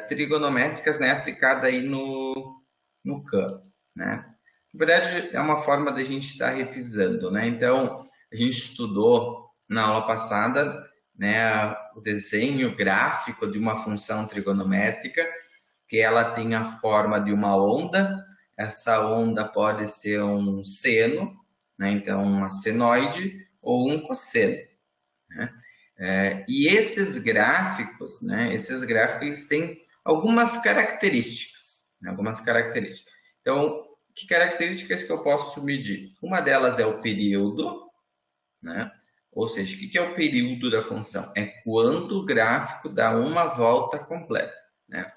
trigonométricas, né, aplicada aí no campo, né? Na verdade, é uma forma da gente estar revisando, né? Então, a gente estudou na aula passada, né, o desenho gráfico de uma função trigonométrica, que ela tem a forma de uma onda. Essa onda pode ser um seno, né? Então, uma senoide ou um cosseno, né? E esses gráficos, né? Esses gráficos eles têm algumas características, né? Algumas características. Então, que características que eu posso medir? Uma delas é o período, né? Ou seja, o que é o período da função? É quando o gráfico dá uma volta completa, né?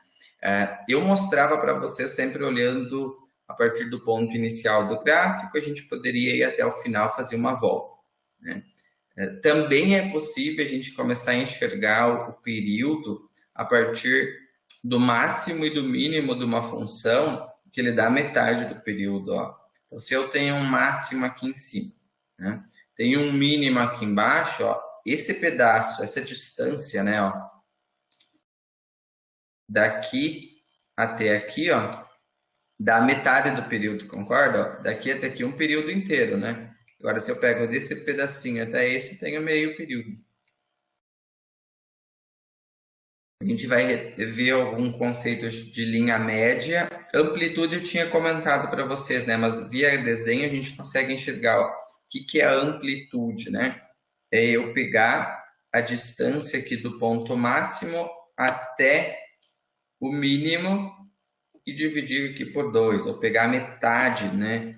Eu mostrava para você sempre olhando a partir do ponto inicial do gráfico, a gente poderia ir até o final fazer uma volta, né? Também é possível a gente começar a enxergar o período a partir do máximo e do mínimo de uma função, que ele dá metade do período, ó. Então, se eu tenho um máximo aqui em cima, né? Tenho um mínimo aqui embaixo, ó, esse pedaço, essa distância, né, ó, daqui até aqui, ó, dá metade do período, concorda? Ó, daqui até aqui um período inteiro, né? Agora, se eu pego desse pedacinho até esse, tenho meio período. A gente vai ver algum conceito de linha média. Amplitude eu tinha comentado para vocês, né? Mas via desenho a gente consegue enxergar ó, o que é a amplitude, né? É eu pegar a distância aqui do ponto máximo até o mínimo e dividir aqui por 2, ou pegar a metade, né?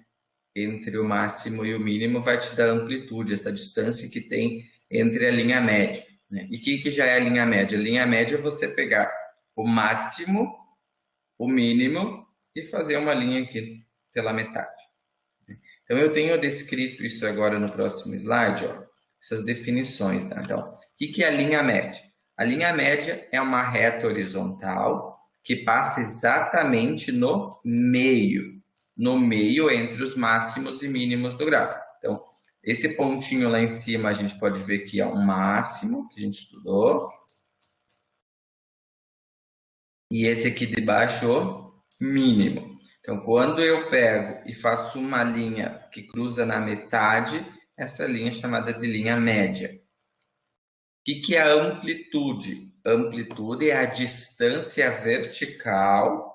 Entre o máximo e o mínimo vai te dar amplitude, essa distância que tem entre a linha média, né? E o que já é a linha média? A linha média é você pegar o máximo, o mínimo e fazer uma linha aqui pela metade. Então, eu tenho descrito isso agora no próximo slide, ó, essas definições. Tá? Então, o que é a linha média? A linha média é uma reta horizontal que passa exatamente no meio entre os máximos e mínimos do gráfico. Então, esse pontinho lá em cima a gente pode ver que é um máximo que a gente estudou. E esse aqui de baixo, o mínimo. Então, quando eu pego e faço uma linha que cruza na metade, essa linha é chamada de linha média. O que é a amplitude? Amplitude é a distância vertical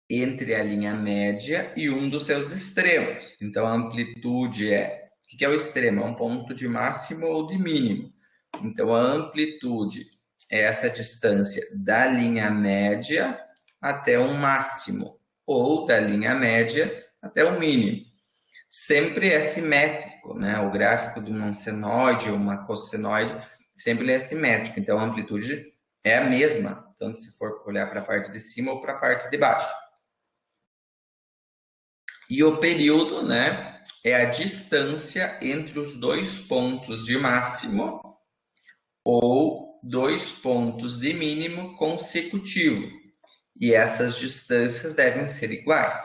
entre a linha média e um dos seus extremos. Então, a amplitude é... O que é o extremo? É um ponto de máximo ou de mínimo. Então, a amplitude é essa distância da linha média até um máximo, ou da linha média até o mínimo. Sempre é simétrico, né? O gráfico de um senoide ou uma cossenoide sempre é simétrico. Então, a amplitude é a mesma, tanto se for olhar para a parte de cima ou para a parte de baixo. E o período, né, é a distância entre os dois pontos de máximo ou dois pontos de mínimo consecutivo. E essas distâncias devem ser iguais.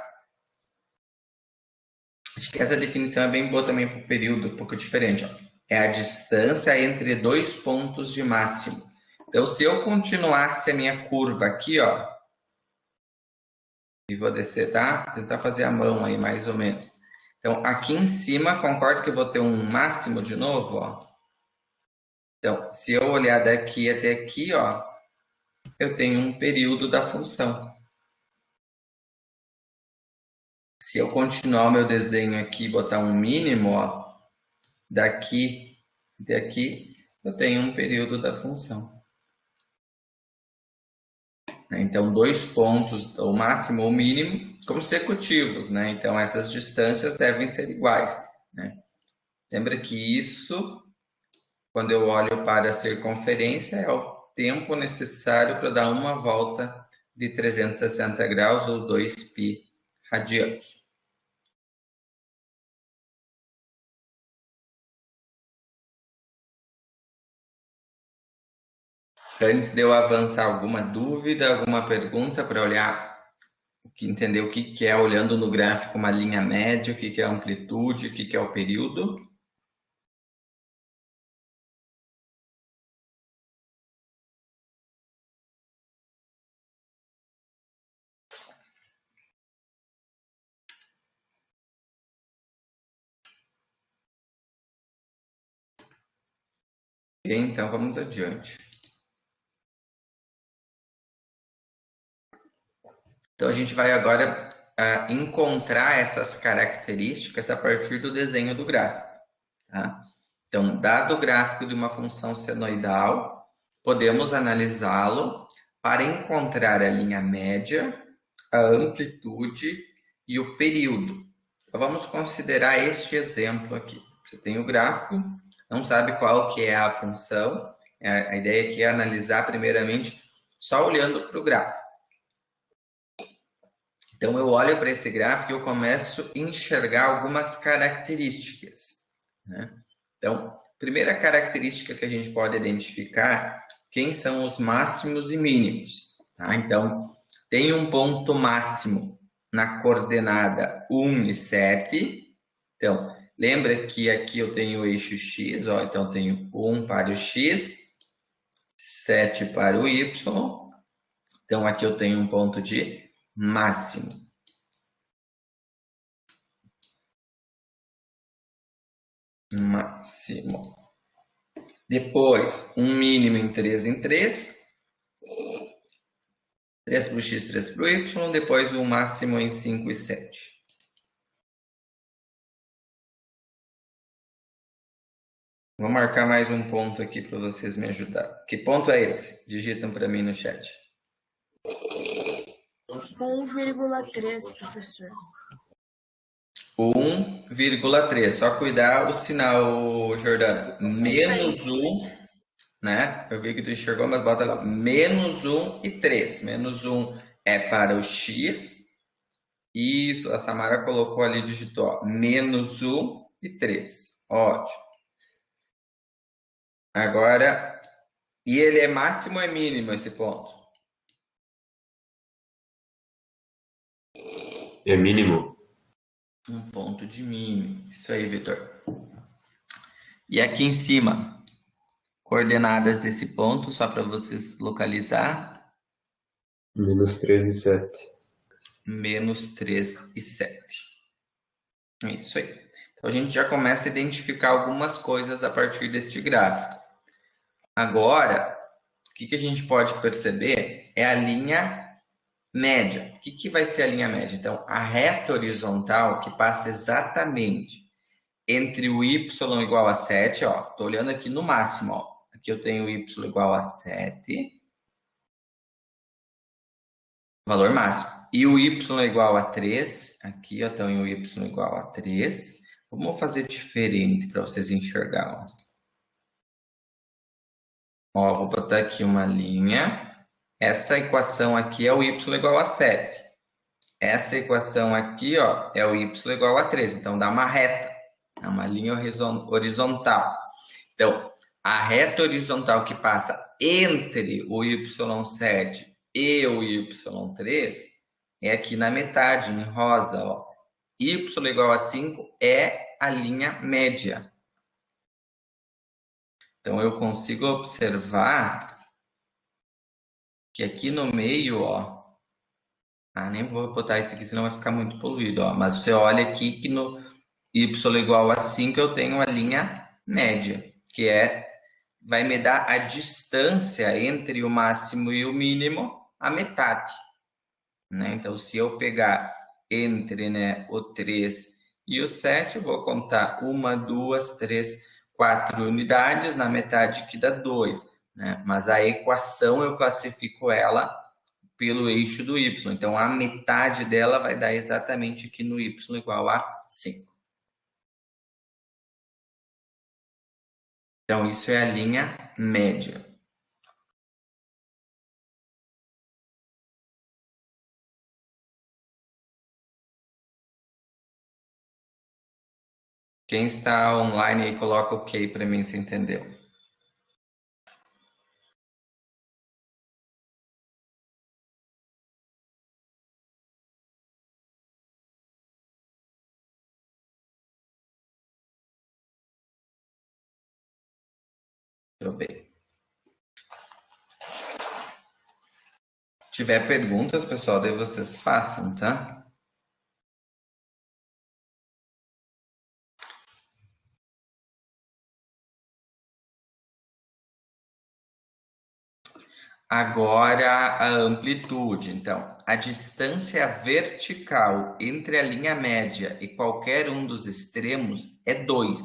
Acho que essa definição é bem boa também para o período, um pouco diferente. Ó. É a distância entre dois pontos de máximo. Então, se eu continuasse a minha curva aqui, ó, e vou descer, tá? Tentar fazer a mão aí, mais ou menos. Então, aqui em cima, concordo que eu vou ter um máximo de novo, ó. Então, se eu olhar daqui até aqui, ó, eu tenho um período da função. Se eu continuar o meu desenho aqui e botar um mínimo, ó, daqui até aqui, eu tenho um período da função. Então, dois pontos, o máximo ou o mínimo, consecutivos, né? Então, essas distâncias devem ser iguais, né? Lembra que isso, quando eu olho para a circunferência, é o tempo necessário para dar uma volta de 360 graus ou 2π radianos. Antes de eu avançar, alguma dúvida, alguma pergunta para olhar, entender o que é, olhando no gráfico, uma linha média, o que é a amplitude, o que é o período? Então, vamos adiante. Então, a gente vai agora encontrar essas características a partir do desenho do gráfico. Tá? Então, dado o gráfico de uma função senoidal, podemos analisá-lo para encontrar a linha média, a amplitude e o período. Então, vamos considerar este exemplo aqui. Você tem o gráfico, não sabe qual que é a função. A ideia aqui é analisar primeiramente só olhando para o gráfico. Então, eu olho para esse gráfico e eu começo a enxergar algumas características, né? Então, primeira característica que a gente pode identificar, quem são os máximos e mínimos, tá? Então, tem um ponto máximo na coordenada 1 e 7. Então, lembra que aqui eu tenho o eixo x, ó, então eu tenho 1 para o x, 7 para o y. Então, aqui eu tenho um ponto de máximo. Máximo. Depois, um mínimo em 3 em 3. 3 para o x, 3 para o y. Depois, o máximo em 5 e 7. Vou marcar mais um ponto aqui para vocês me ajudar. Que ponto é esse? Digitam para mim no chat. 1,3, professor. 1,3. Só cuidar o sinal, Jordano. Menos 1, né? Eu vi que tu enxergou, mas bota lá. Menos 1 e 3. Menos 1 é para o x. Isso, a Samara colocou ali, digitou, ó, menos 1 e 3. Ótimo. Agora, e ele é máximo ou é mínimo esse ponto? É mínimo. Um ponto de mínimo. Isso aí, Vitor. E aqui em cima, coordenadas desse ponto, só para vocês localizar. Menos 3 e 7. Menos 3 e 7. É isso aí. Então, a gente já começa a identificar algumas coisas a partir deste gráfico. Agora, o que a gente pode perceber é a linha média. O que vai ser a linha média? Então, a reta horizontal que passa exatamente entre o y igual a 7, ó, estou olhando aqui no máximo, ó. Aqui eu tenho y igual a 7, valor máximo. E o y igual a 3, aqui eu tenho o y igual a 3. Vamos fazer diferente para vocês enxergarem. Ó, vou botar aqui uma linha. Essa equação aqui é o y igual a 7. Essa equação aqui, ó, é o y igual a 3. Então, dá uma reta. É uma linha horizontal. Então, a reta horizontal que passa entre o y7 e o y3 é aqui na metade, em rosa, ó. Y igual a 5 é a linha média. Então, eu consigo observar que aqui no meio, ó, nem vou botar isso aqui, senão vai ficar muito poluído, ó. Mas você olha aqui que no y igual a 5 eu tenho a linha média, que vai me dar a distância entre o máximo e o mínimo, a metade, né? Então, se eu pegar entre, né, o 3 e o 7, eu vou contar 1, 2, 3, 4 unidades, na metade que dá 2, né? Mas a equação eu classifico ela pelo eixo do y. Então, a metade dela vai dar exatamente aqui no y igual a 5. Então, isso é a linha média. Quem está online aí, coloca OK para mim se entendeu. Tudo bem. Se tiver perguntas, pessoal, daí vocês façam, tá? Agora a amplitude. Então, a distância vertical entre a linha média e qualquer um dos extremos é 2.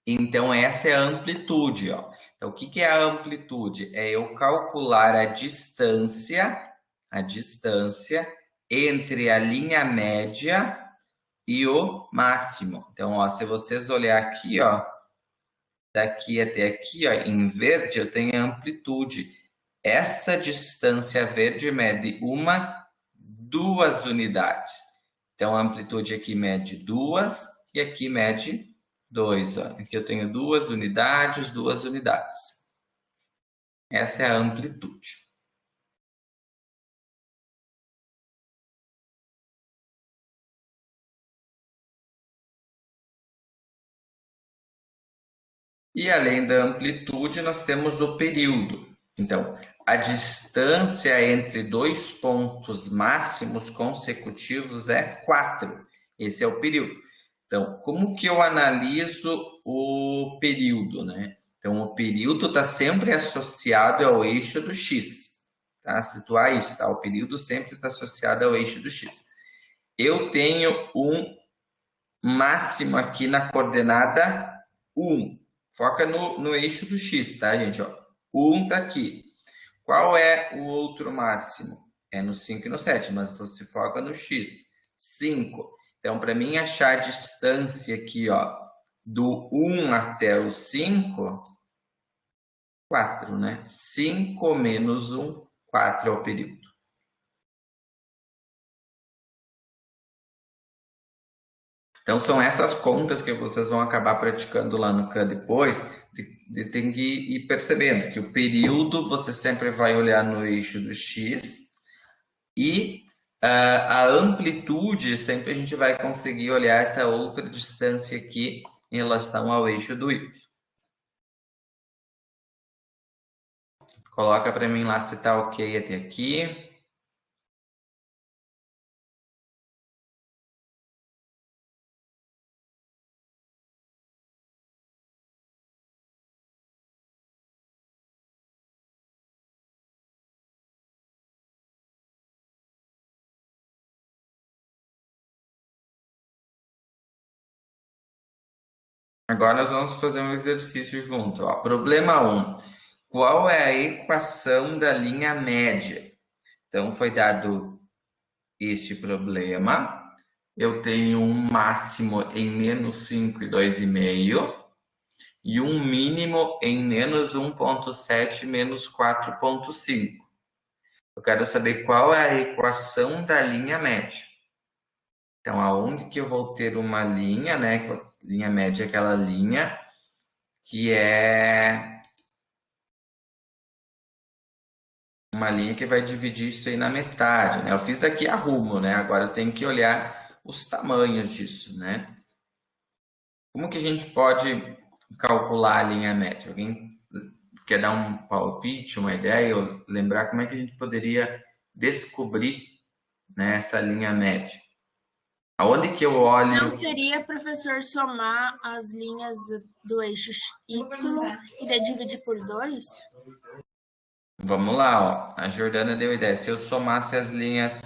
Então, essa é a amplitude, ó. Então, o que é a amplitude? É eu calcular a distância entre a linha média e o máximo. Então, ó, se vocês olhar aqui, ó, daqui até aqui, ó, em verde, eu tenho a amplitude. Essa distância verde mede 2 unidades. Então, a amplitude aqui mede 2 e aqui mede 2. Ó. Aqui eu tenho 2 unidades, 2 unidades. Essa é a amplitude. E além da amplitude, nós temos o período. Então, a distância entre dois pontos máximos consecutivos é 4. Esse é o período. Então, como que eu analiso o período, né? Então, o período está sempre associado ao eixo do x, tá? Situar isso, tá? O período sempre está associado ao eixo do x. Eu tenho um máximo aqui na coordenada 1. Foca no eixo do x, tá, gente? Ó, 1 está aqui. Qual é o outro máximo? É no 5 e no 7, mas você foca no x. 5. Então, para mim achar a distância aqui, ó, do 1 até o 5, 4, né? 5 menos 1, 4 é o período. Então, são essas contas que vocês vão acabar praticando lá no CAN depois, tem que ir percebendo que o período você sempre vai olhar no eixo do x e a amplitude sempre a gente vai conseguir olhar essa outra distância aqui em relação ao eixo do y. Coloca para mim lá se está ok até aqui. Agora nós vamos fazer um exercício junto. Ó. Problema 1. Qual é a equação da linha média? Então, foi dado este problema. Eu tenho um máximo em menos 5 e 2,5 e um mínimo em menos 1,7 menos 4,5. Eu quero saber qual é a equação da linha média. Então, aonde que eu vou ter uma linha, né? Linha média é aquela linha que é uma linha que vai dividir isso aí na metade, né? Eu fiz aqui a rumo, né? Agora eu tenho que olhar os tamanhos disso, né? Como que a gente pode calcular a linha média? Alguém quer dar um palpite, uma ideia, ou lembrar como é que a gente poderia descobrir, né, essa linha média? Aonde que eu olho? Não seria, professor, somar as linhas do eixo y e daí dividir por 2? Vamos lá, ó. A Jordana deu ideia. Se eu somasse as linhas,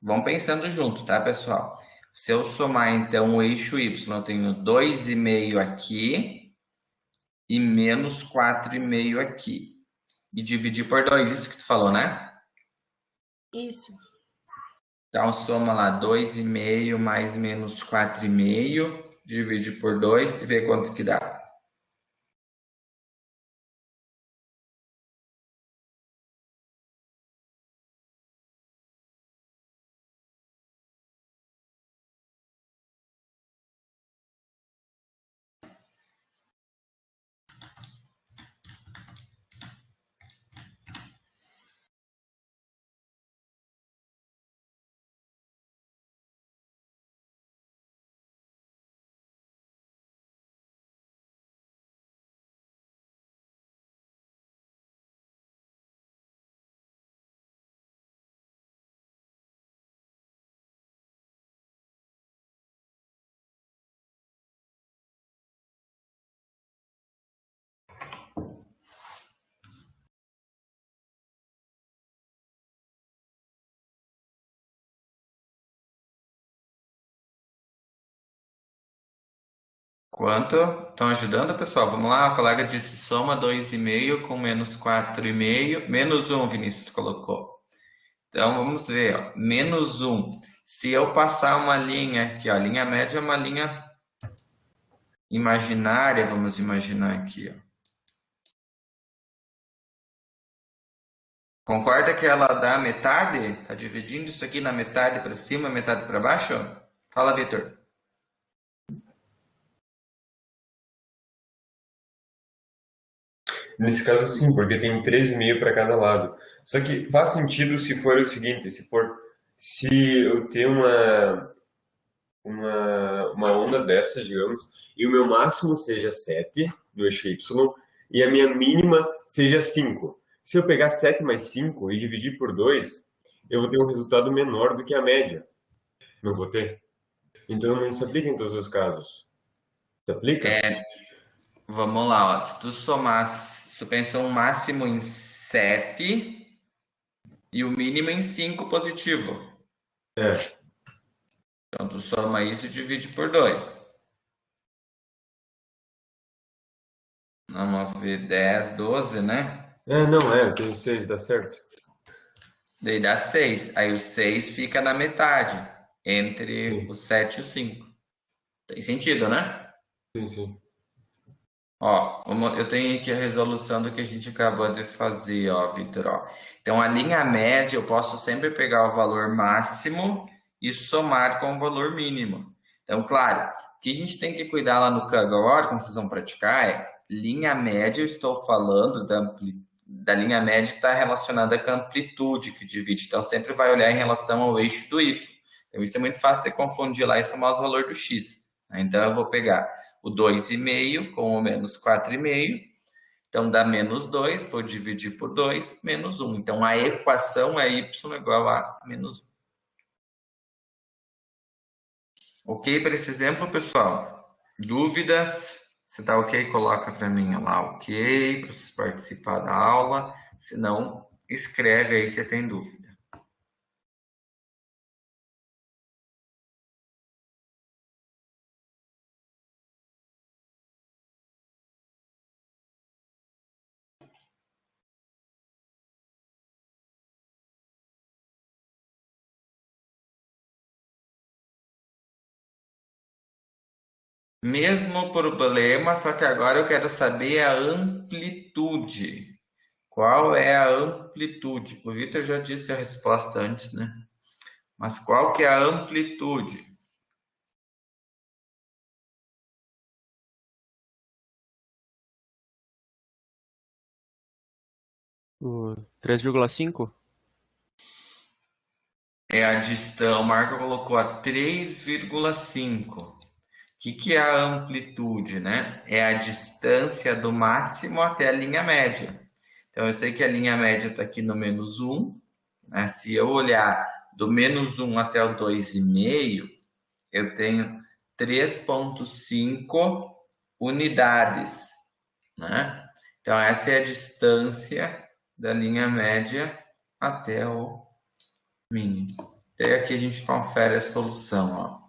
vão pensando junto, tá, pessoal? Se eu somar então o eixo y, eu tenho 2,5 aqui e menos 4,5 aqui. E dividir por 2, isso que tu falou, né? Isso. Então, soma lá 2,5 mais menos 4,5, divide por 2 e vê quanto que dá. Quanto? Estão ajudando, pessoal? Vamos lá, o colega disse soma 2,5 com menos 4,5. Menos 1, Vinícius, tu colocou. Então, vamos ver, ó. Menos 1. Se eu passar uma linha aqui, ó, a linha média é uma linha imaginária, vamos imaginar aqui, ó. Concorda que ela dá metade? Está dividindo isso aqui na metade para cima, metade para baixo? Fala, Vitor. Nesse caso, sim, porque tem 13,5 para cada lado. Só que faz sentido se for o seguinte, se eu ter uma onda dessa, digamos, e o meu máximo seja 7 do eixo Y e a minha mínima seja 5. Se eu pegar 7 mais 5 e dividir por 2, eu vou ter um resultado menor do que a média. Não vou ter? Então não se aplica em todos os casos. Se aplica? Vamos lá, ó. Se tu somar, se tu pensa um máximo em 7 e o mínimo em 5 positivo. É. Então tu soma isso e divide por 2. 9, 10, 12, né? Eu tenho 6, dá certo. Daí dá 6. Aí o 6 fica na metade, entre Sim, o 7 e o 5. Tem sentido, né? sim, sim. Ó, eu tenho aqui a resolução do que a gente acabou de fazer, ó, Vitor, ó. Então, a linha média, eu posso sempre pegar o valor máximo e somar com o valor mínimo. Então, claro, o que a gente tem que cuidar lá no Kaggle agora, como vocês vão praticar, é linha média, eu estou falando da linha média está relacionada com a amplitude que divide. Então, sempre vai olhar em relação ao eixo do Y. Então, isso é muito fácil de confundir lá e somar os valores do X. Então, eu vou pegar o 2,5 com o menos 4,5. Então, dá menos 2, vou dividir por 2, menos 1. Então, a equação é y igual a menos 1. Ok para esse exemplo, pessoal? Dúvidas? Se está ok, coloca para mim lá ok, para vocês participarem da aula. Se não, escreve aí se tem dúvida. Mesmo problema, só que agora eu quero saber a amplitude. Qual é a amplitude? O Vitor já disse a resposta antes, né? Mas qual que é a amplitude? O 3,5? É a distância, o Marco colocou a 3,5. O que é a amplitude, né? É a distância do máximo até a linha média. Então, eu sei que a linha média está aqui no menos 1. Né? Se eu olhar do menos 1 até o 2,5, eu tenho 3,5 unidades. Né? Então, essa é a distância da linha média até o mínimo. E aqui a gente confere a solução. Ó.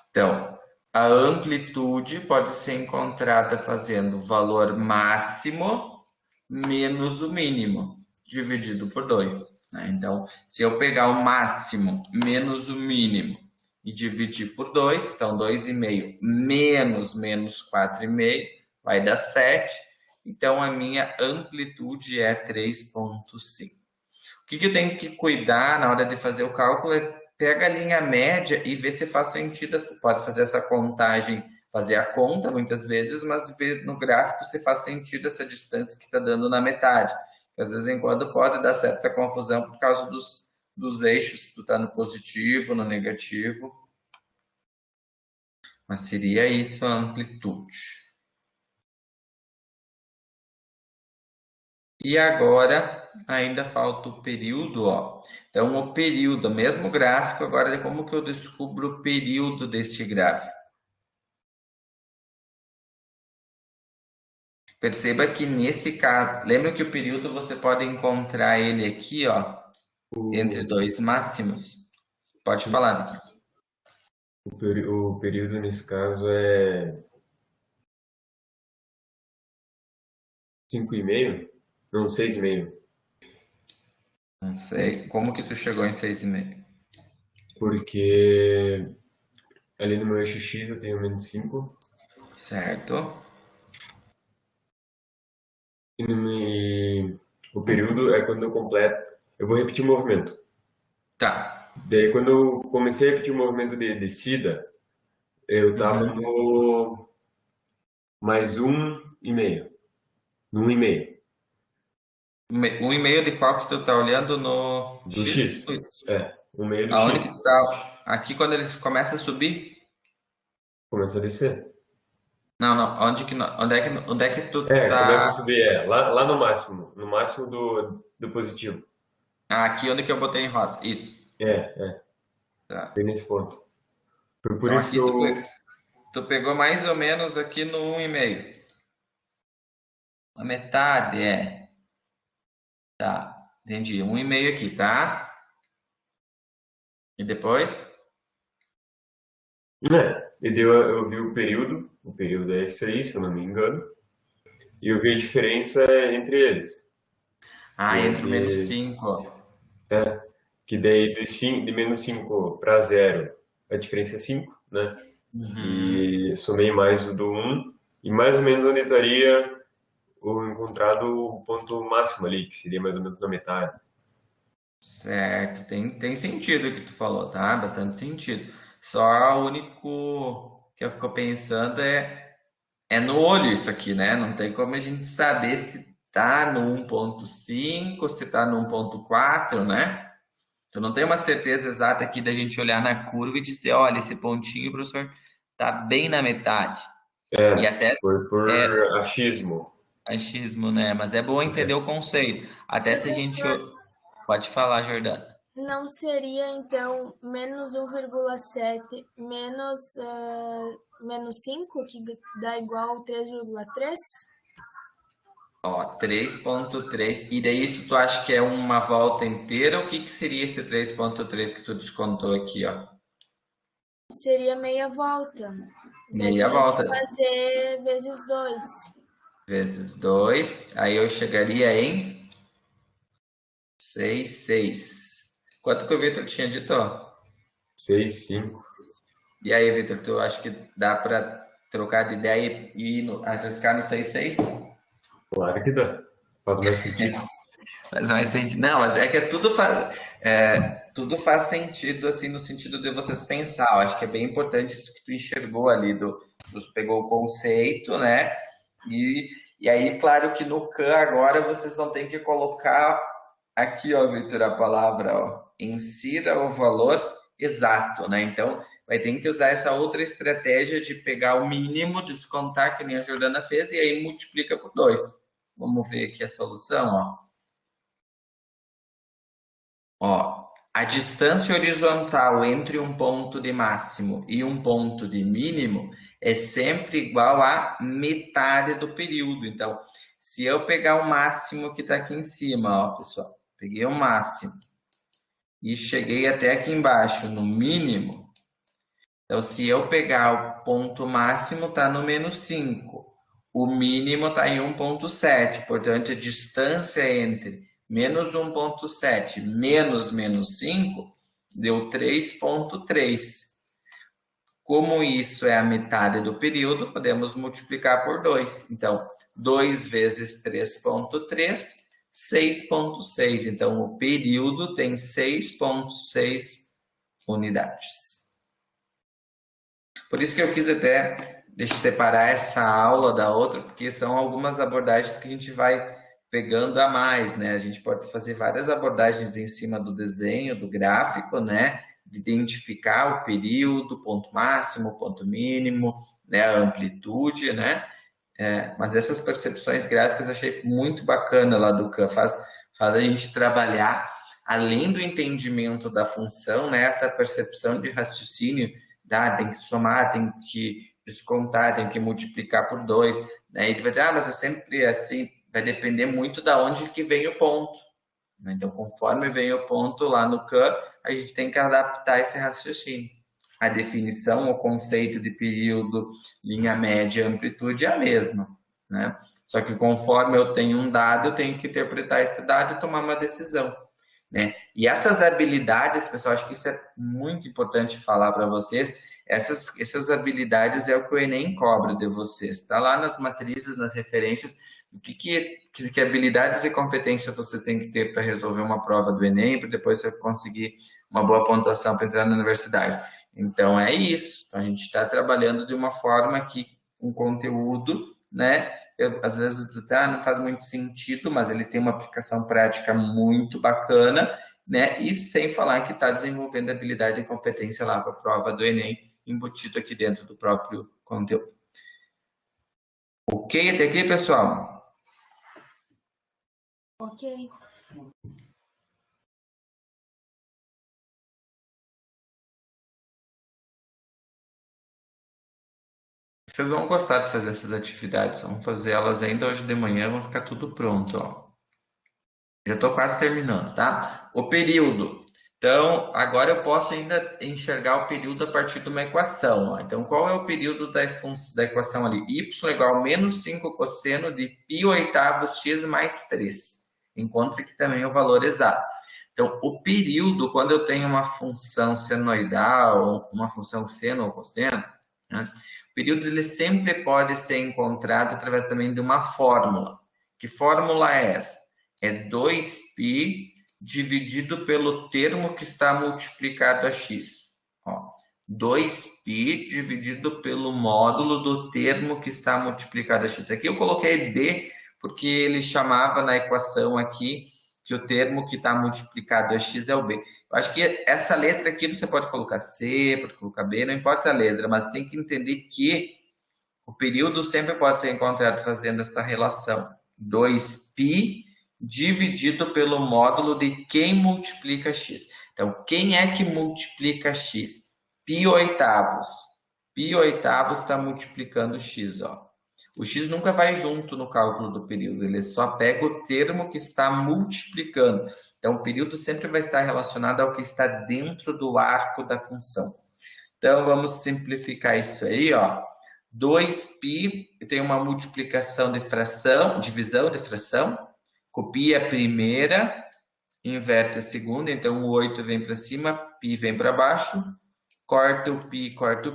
Então, a amplitude pode ser encontrada fazendo o valor máximo menos o mínimo, dividido por 2. Né? Então, se eu pegar o máximo menos o mínimo e dividir por 2, então 2,5 menos 4,5 vai dar 7. Então, a minha amplitude é 3,5. O que eu tenho que cuidar na hora de fazer o cálculo é pega a linha média e vê se faz sentido. Pode fazer essa contagem, fazer a conta muitas vezes, mas ver no gráfico se faz sentido essa distância que está dando na metade. Às vezes em quando pode dar certa confusão por causa dos eixos, se tu está no positivo, no negativo. Mas seria isso a amplitude. E agora, ainda falta o período, ó. Então, o período, mesmo gráfico, agora é como que eu descubro o período deste gráfico. Perceba que nesse caso, lembra que o período você pode encontrar ele aqui, ó, entre dois máximos? Pode falar, Vicky. O período nesse caso é 5,5? Não, 6,5. Não sei. Como que tu chegou em 6,5? Porque ali no meu eixo X eu tenho -5. Certo. E o período é quando eu completo. Eu vou repetir o movimento. Tá. Daí, quando eu comecei a repetir o movimento de descida, eu estava Uhum. no mais 1,5. No 1,5. 1,5 de qual que tu tá olhando no Do X? X. É, 1,5 do Aonde que X. tu tá? Aqui quando ele começa a subir? Começa a descer. Não, não. Onde é que tu É, começa tá? a subir, lá no máximo. No máximo do positivo. Ah, aqui onde que eu botei em rosa. Isso. É, Tá. bem nesse ponto. Foi por Então isso que aqui eu. tu pegou mais ou menos aqui no 1,5. A metade é. Tá. Entendi. 1,5 aqui, tá? E depois? E daí eu vi o período é esse aí, se eu não me engano, e eu vi a diferença entre eles. Ah, entre o menos Porque 5. que daí de -5 para 0, a diferença é 5, né? Uhum. E somei mais o do 1, e mais ou menos onde estaria o encontrado o ponto máximo ali, que seria mais ou menos na metade. Certo, tem sentido o que tu falou, tá? Bastante sentido. Só o único que eu fico pensando é no olho isso aqui, né? Não tem como a gente saber se tá no 1,5, se tá no 1,4, né? Tu não tem uma certeza exata aqui da gente olhar na curva e dizer, olha, esse pontinho, professor, tá bem na metade. E até Foi é por achismo. achismo, né? Mas é bom entender o conceito. Até se a gente. Professor, Pode falar, Jordana. não seria então menos 1,7 menos 5 que dá igual 3,3? Ó, 3,3. E daí isso tu acha que é uma volta inteira? O que que seria esse 3,3 que tu descontou aqui, ó? Seria meia volta. Daí Meia teria que volta fazer vezes 2. vezes 2. Aí eu chegaria em 6,6. Quanto que o Vitor tinha dito, ó? 6, 5. E aí, Vitor, tu acha que dá para trocar de ideia e arriscar no 6,6? Claro que dá. Faz mais sentido. Mas mais sentido. Não, mas é que tudo faz sentido, assim, no sentido de vocês pensar. Eu acho que é bem importante isso que tu enxergou ali, tu pegou o conceito, né? E, e aí, claro que no CAN agora vocês vão ter que colocar aqui, ó, Vitor, a palavra, ó, insira o valor exato, né? Então, vai ter que usar essa outra estratégia de pegar o mínimo, descontar, que nem a Jordana fez, e aí multiplica por 2. Vamos ver aqui a solução, ó. Ó, a distância horizontal entre um ponto de máximo e um ponto de mínimo é sempre igual à metade do período. Então, se eu pegar o máximo que está aqui em cima, ó, pessoal, peguei o máximo e cheguei até aqui embaixo no mínimo. Então, se eu pegar o ponto máximo, está no -5. O mínimo está em 1,7. Portanto, a distância entre menos 1,7 menos -5 deu 3,3. Como isso é a metade do período, podemos multiplicar por 2. Então, 2 vezes 3,3, 6,6. Então, o período tem 6,6 unidades. Por isso que eu quis até separar essa aula da outra, porque são algumas abordagens que a gente vai pegando a mais, né? A gente pode fazer várias abordagens em cima do desenho, do gráfico, né? De identificar o período, ponto máximo, ponto mínimo, né? A amplitude, né? Mas essas percepções gráficas eu achei muito bacana lá do CAN, faz a gente trabalhar além do entendimento da função, né? Essa percepção de raciocínio, tem que somar, tem que descontar, tem que multiplicar por 2, né? E tu vai dizer, mas é sempre assim, vai depender muito da onde que vem o ponto, né? Então, conforme vem o ponto lá no CAN, a gente tem que adaptar esse raciocínio. a definição, o conceito de período, linha média, amplitude é a mesma, né? Só que conforme eu tenho um dado, eu tenho que interpretar esse dado e tomar uma decisão, né? E essas habilidades, pessoal, acho que isso é muito importante falar para vocês. Essas habilidades é o que o Enem cobra de vocês. Está lá nas matrizes, nas referências, o que habilidades e competências você tem que ter para resolver uma prova do Enem, para depois você conseguir uma boa pontuação para entrar na universidade. Então é isso. Então, a gente está trabalhando de uma forma que um conteúdo, né? Às vezes não faz muito sentido, mas ele tem uma aplicação prática muito bacana, né? E sem falar que está desenvolvendo habilidade e competência lá para a prova do Enem, embutido aqui dentro do próprio conteúdo. Ok até aqui, pessoal? Ok. Vocês vão gostar de fazer essas atividades, vamos fazer elas ainda hoje de manhã, vão ficar tudo pronto, ó. Já estou quase terminando, tá? O período. Então, agora eu posso ainda enxergar o período a partir de uma equação, ó. Então, qual é o período da equação ali? Y igual a menos 5 cosseno de π oitavos x mais 3. Encontre aqui também o valor exato. Então, o período, quando eu tenho uma função senoidal, uma função seno ou cosseno, né? O período ele sempre pode ser encontrado através também de uma fórmula. Que fórmula é essa? É 2π dividido pelo termo que está multiplicado a x. Ó, 2π dividido pelo módulo do termo que está multiplicado a x. Aqui eu coloquei b porque ele chamava na equação aqui que o termo que está multiplicado a x é o b. Eu acho que essa letra aqui você pode colocar c, pode colocar b, não importa a letra, mas tem que entender que o período sempre pode ser encontrado fazendo essa relação. 2π dividido pelo módulo de quem multiplica x. Então, quem é que multiplica x? π oitavos. π oitavos está multiplicando x, ó. O x nunca vai junto no cálculo do período, ele só pega o termo que está multiplicando. Então, o período sempre vai estar relacionado ao que está dentro do arco da função. Então, vamos simplificar isso aí, ó. 2π tem uma multiplicação de fração, divisão de fração, copia a primeira, inverte a segunda, então o 8 vem para cima, π vem para baixo, corta o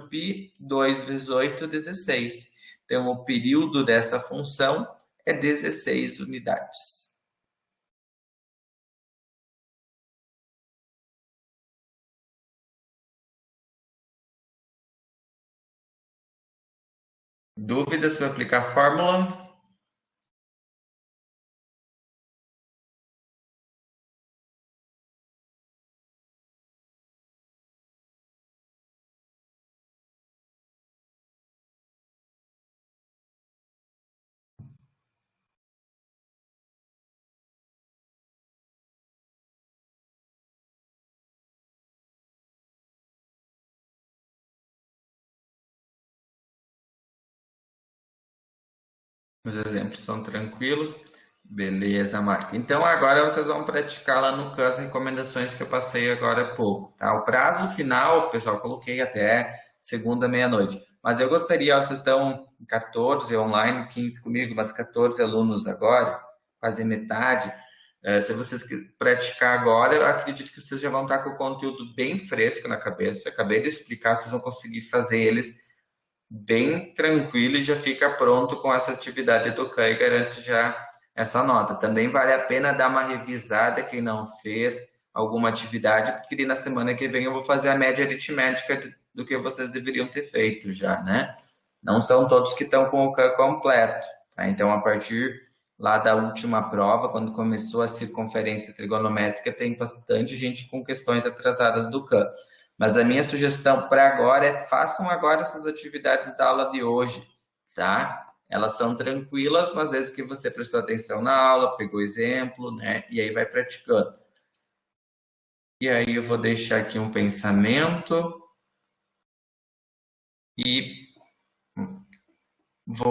π, 2 vezes 8, 16. Então, o período dessa função é 16 unidades. Dúvidas para aplicar a fórmula? Os exemplos são tranquilos. Beleza, Marco. Então, agora vocês vão praticar lá no Canvas as recomendações que eu passei agora há pouco. Tá? O prazo final, pessoal, coloquei até segunda meia-noite. Mas eu gostaria, ó, vocês estão 14 online, 15 comigo, mas 14 alunos agora, quase metade. Se vocês praticar agora, eu acredito que vocês já vão estar com o conteúdo bem fresco na cabeça. Eu acabei de explicar, vocês vão conseguir fazer eles bem tranquilo e já fica pronto com essa atividade do CAN e garante já essa nota. Também vale a pena dar uma revisada quem não fez alguma atividade, porque na semana que vem eu vou fazer a média aritmética do que vocês deveriam ter feito já, né? Não são todos que estão com o CAN completo, tá? Então, a partir lá da última prova, quando começou a circunferência trigonométrica, tem bastante gente com questões atrasadas do CAN. Mas a minha sugestão para agora é façam agora essas atividades da aula de hoje, tá? Elas são tranquilas, mas desde que você prestou atenção na aula, pegou exemplo, né? E aí vai praticando. E aí eu vou deixar aqui um pensamento e vou